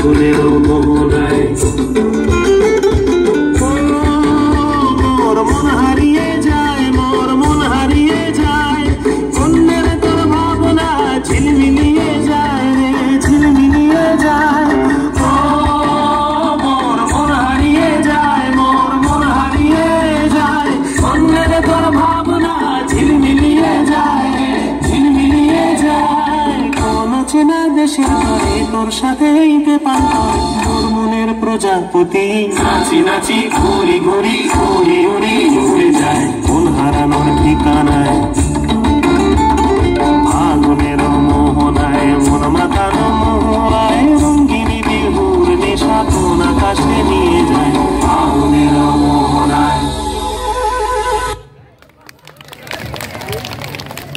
ফাগুনের মোহনায় মোর মন হারিয়ে যায়, মোর মন হারিয়ে যায়, অন্যের তোর ভাবনা ঝিলমিলিয়ে যায় রে, ঝিলমিলিয়ে যায়। ও মোর মন হারিয়ে যায়, মোর মন হারিয়ে যায়, অন্যের তোর ভাবনা ঝিলমিলিয়ে যায় রে, ঝিলমিলিয়ে যায়। কোন চেনা দেশের ঘরে তোর সাথে পেপার তোর মনের প্রজাপতি নাচি নাচি ঘুরি ঘুরি উড়ি উড়ি উড়ে